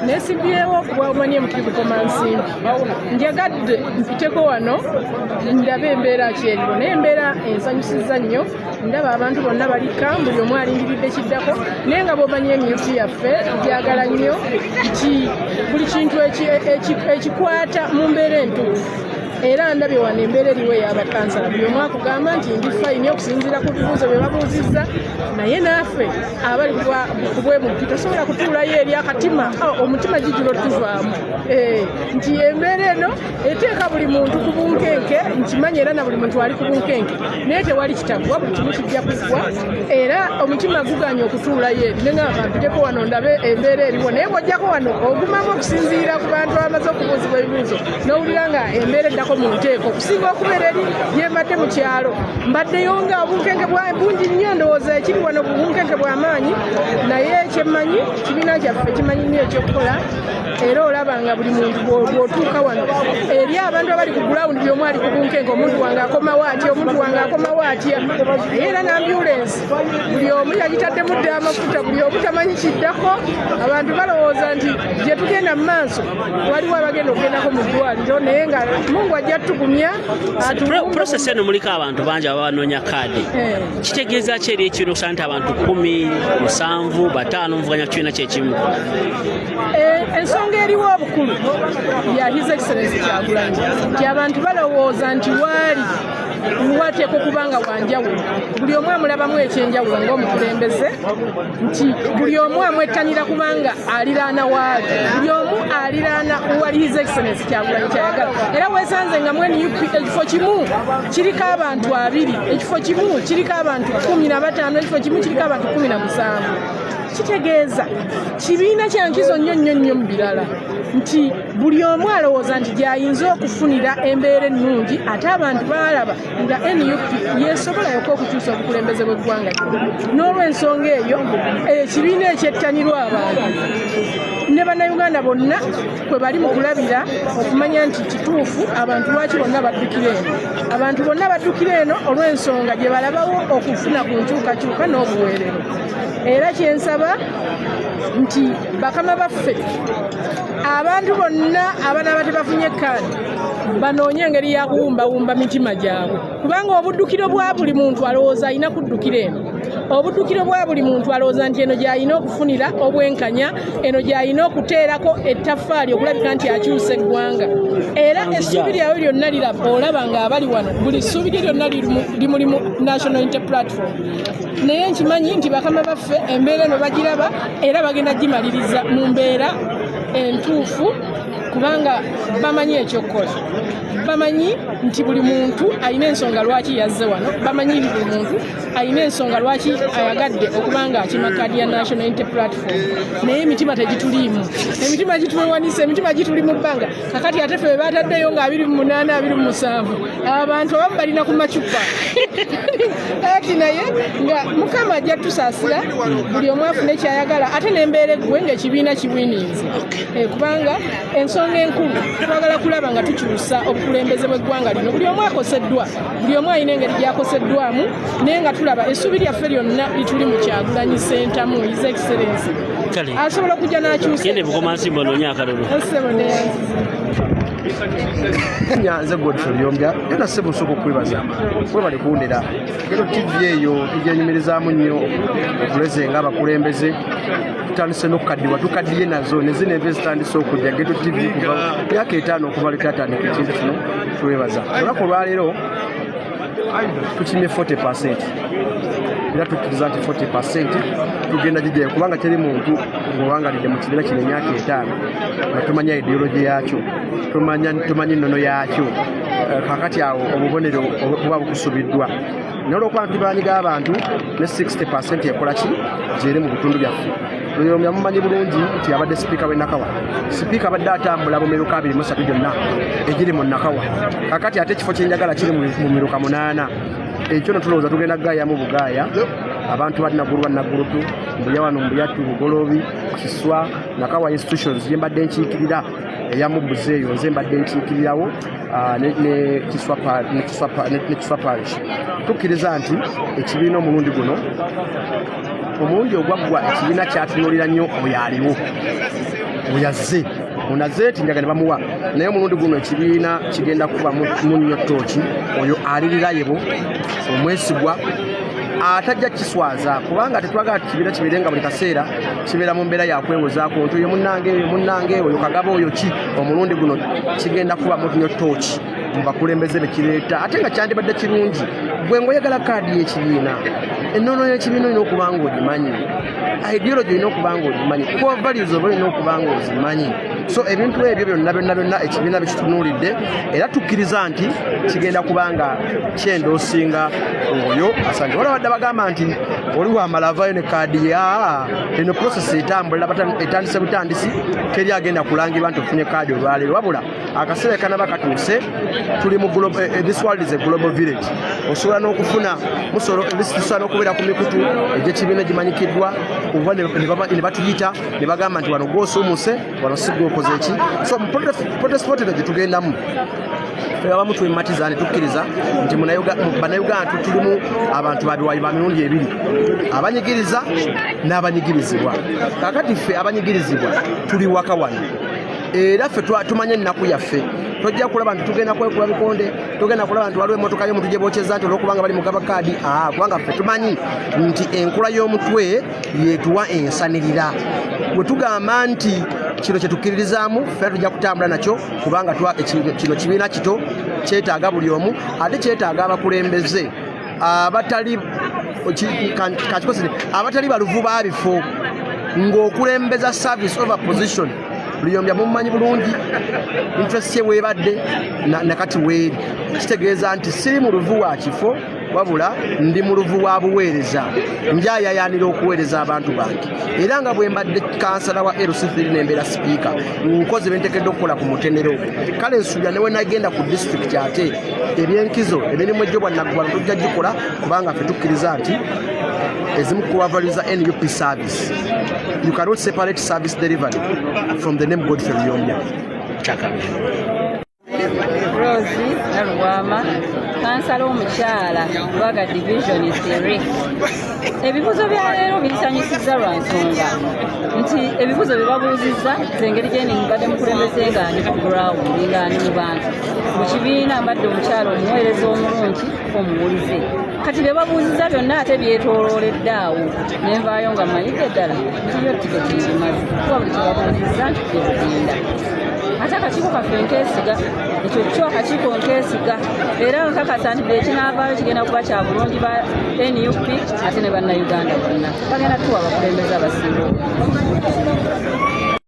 Nesibyewo okuwamanya mukibuko mansimbi njagadde mpiteko wano ndabe embeera kyeriwo naye embeera ensanyusiza nnyo ndaba abantu bonna balika buli omu alindiridde kiddako naye nga bwomanya emyufu yaffe njagala nnyo nti buli kintu ekikwata mu mbeera entuufu era ndabye wano embeera eriwo ey'abakansala buli omu akugamba nti ndi fayini okusinziira ku bibuuzo bye babuuzizza naye naffe abali ku bwemupi tosobola kutuulayo eri akatima omutima gijula otuvaamu nti embeera eno eteeka buli muntu ku bunkenke nkimanyi era na buli muntu ali ku bunkenke naye tewali kitagwa buli kimu kijja kuggwa era omutima guganya okutuulayo eri nengamba mpiteko wano ndabe embeera eriwo naye bw'ojjako wano ogumamu okusinziira ku bantu abamaze okubuuzibwa ebibuuzo n'owulira nga embeera eddako mu nteeko okusinga okubeera eri gye mbadde mu kyalo mbaddeyo nga obunkenke bungi nnyo ndowooza ekiri wano bunkenke bw'amaanyi naye kyemmanyi kibiina kyaffe kimanyi nnyo ekyokukola era olaba nga buli muntu bw'otuuka wano eri abantu abali ku gulawundi byomu ali ku bunkenke omuntu wange akomawo atya omuntu wange akomawo atya era n'ambulensi buli omu yagitaddemu dde amafuta buli omu tamanyi kiddako abantu balowooza nti gye tugenda mu maaso waliwo abagenda okugendako mu ddwaliro naye nga Mungu ajja tugumya process eno muliko abantu bangi abanoonya kaadi kitegeeza ki eri ekiro sante abantu 10 7 5 muvuganya kibiina kyekimu ensonga eriwo obukulu ya his excellence Kyagulanyi nti abantu balowooza nti waali wateeka okuba nga wanjawulo buli omu amulabamu ekyenjawulo ng'omukulembeze nti buli omu amwettanira kubanga aliraana waali buli omu aliraana wali his excellence Kyagulanyi kyayagala era weesanze nga mwene ekifo kimu kiriko abantu 2 ekifo kimu kiriko abantu 15 ekifo kimu kiriko abantu 17 kitegeeza kibiina kya nkizo nnyo mu birala nti buli omu alowooza nti gy'ayinza okufunira embeera ennungi ate abantu baalaba nga NUP yeesobola yokka okukyusa obukulembeze bw'eggwanga n'olw'ensonga eyo ekibiina ekyettanirwa abantu ne bannayuganda bonna kwe bali mu kulabira okumanya nti kituufu abantu lwaki bonna baddukira eno abantu bonna baddukira eno olw'ensonga gye balabawo okufuna ku nkyukakyuka n'obuweerero era kyensaba nti bakama baffe abantu bonna abanaaba tebafunye kaadi banoonye engeri ya kuwumbawumba mitima gyabwe kubanga obuddukiro bwa buli muntu alowooza alina kuddukira eno obuddukiro bwa buli muntu alowooza nti eno gy'alina okufunira obwenkanya eno gy'alina okuteerako ettaffaali okulabika nti akyusa eggwanga era essuubi lyabwe lyonna liraba olaba nga abali wano buli ssuubi lye lyonna limuli mu National Unity Platform naye nkimanyi nti bakama baffe embeera eno bagiraba era bagenda gimaliriza mu mbeera entuufu kubanga bamanyi ekyokukola bamanyi nti buli muntu alina ensonga lwaki yazze wano bamanyi buli muntu alina ensonga lwaki ayagadde okubanga akima kaadi ya National Unity Platform naye emitima tegituliimu emitima gituwewanisa emitima gituli mu bbanga kakati ate ffe bataddeyo nga 28 27 abantu abamu balina ku macupa ati naye nga mukama ajja tusaasira buli omu afune kyayagala ate n'embeera eggwe ng'ekibiina kibwininze kubanga ensonga enkulu twagala kulaba nga tukyusa obukulembeze bw'eggwanga lino buli omu akoseddwa buli omu alina engeri gyakoseddwamu naye nga tulaba essuubi lyaffe lyonna lituli mu Kyagulanyi Ssentamu his excellence asobola okujja n'akyusa nyanze Godfrey Lyombya era sebo soko kwebaza kwe bali kuwundira Ghetto TV eyo tujanyumirizaamu nnyo okulezenga abakulembeze tutandise n'okukaddiwa tukaddiye nazo ne zino evezi zitandise okujja Ghetto TV kuva myaka 5 okuva litatandika ekintu kino twebaza olunaku olwaleero tukimye 40% era tukkiriza nti 40% tugenda gijjayo kubanga teri muntu ng'owangalidde mu kibiina kino emyaka 5 nga tumanya ideology yakyo tumanyi ennono yakyo kakati awo obubonero buba bukusubiddwa n'olwokuba ntubanyiga abantu ne 60% ekola ki gyeri mu bitundu byaffe Lyombya mumanyi bulungi nti abadde sipiika w'e Nakawa sipiika abadde atambula mu miruka 23 gyonna egiri mu Nakawa kakati ate ekifo kyenjagala kiri mu miruka 8 ekyo no tulowooza tugenda gaaya mu bugaaya abantu bali Naguru Naggurutu mbuya wano mbuyatu Bugolobi Kiswa Nakawa institutions yembadde nkiikirira eyamubuze eyo nze mbadde nkiikirirawo ne Kiswa parish tukkiriza nti ekibiina omulundi guno omulundi ogwaggwa ekibiina kyatunulira nnyo oyo aliwo oyazze onaze ti njaga ne bamuwa naye omulundi guno ekibiina kigenda kuba munnyo ttooki oyo alirirayibo omwesigwa atajja kiswaza kubanga tetwagala kibiina kibeere nga buli kaseera kibeera mu mbeera yakwewozaako nti oyo munnange oyo kagaba oyo ki omulundi guno kigenda kuba munnyo ttooki mu bakulembeze bekireeta ate nga kyandibadde kirungi gwe ng'oyagala kaadi y'ekibiina ennono y'ekibiina olina okuba nga ogimanyi ideology olina okuba nga ogimanyi core values oba olina okuba nga ozimanyi so ebintu ebyo byonna ekibiina bikitunuulidde era tukkiriza nti kigenda kuba nga kyendoosinga oyo asanje wala badde bagamba nti oli wamala avaayo ne kaadi ya eno process etambulira etandise butandisi teri agenda kulangirwa nti ofunye kaadi olwaleero wabula akaseera kanaba katuuse tuli mu this world is a global village osobola n'okufuna tusobola n'okubeera ku mikutu egy'ekibiina gimanyikiddwa kuba ne batuyita ne bagamba nti wano gw'osuumuse wano si gw'okoze eki so protest gye tugendamu abamu twematiza ne tukkiriza nti bannayuganda tulimu abantu babiwayi ba mirundi ebiri abanyigiriza n'abanyigirizibwa kakati ffe abanyigirizibwa tuli waka wano era ffe tumanye ennaku yaffe tojja kulaba nti tugenda kwekula bikonde tugenda kulaba nti waliwo emmotoka y'omuntu gye bookyeza nti olwokubanga bali mugaba kaadi kubanga ffe tumanyi nti enkula y'omutwe yetuwa ensanirira bwe tugamba nti kino kyetukkiririzaamu ffe tujja kutambula nakyo kubanga kino kibiina kito kyetaaga buli omu ate kyetaaga abakulembeze abatali baluvu ba bifo ng'okulembeza service over position Luyombya mumanyi bulungi interest ye webadde nakati weeri kitegeeza nti siri mu luvu wa kifo wabula ndi mu luvu wa buweereza njayayanira okuweereza abantu bange era nga bwe mbadde kansala wa LC3 nembeera sipiika nkoze bentekedde okukola ku mutendero kale nsuubira ne we nagenda ku district ate ebyenkizo emirimu egyo bwannaggwano tujja gikola kubanga ffe tukkiriza nti ezimu kuwavaliza NUP service. You cannot separate service delivery from the name Godfrey Luyombya. Rosie Naluwama, kansala omukyala Lwaga Division Isere. Ebibuzo bya leero bisanyusizza lwa nsonga nti ebibuzo bye babuuzizza zengeri gye mbadde mukulembeze nga ndi ku ground nga ndi mu bantu mu kibiina mbadde omukyala omuweereza omulungi omuwulize kati bye babuuzizza byonna ate byetoolooledde awo ne nvaayo nga mmanyidde ddala nti yo tiketi ngimaze kuba buli kye babuuzizza nti kye bugenda ate akakiiko kaffe nkeesiga ekyo kyo akakiiko nkeesiga era nkakasa nti buli ekinaavaayo kigenda kuba kya bulungi ba NUP ate ne bannayuganda bonna bagenda tuwa abakulembeze abasinga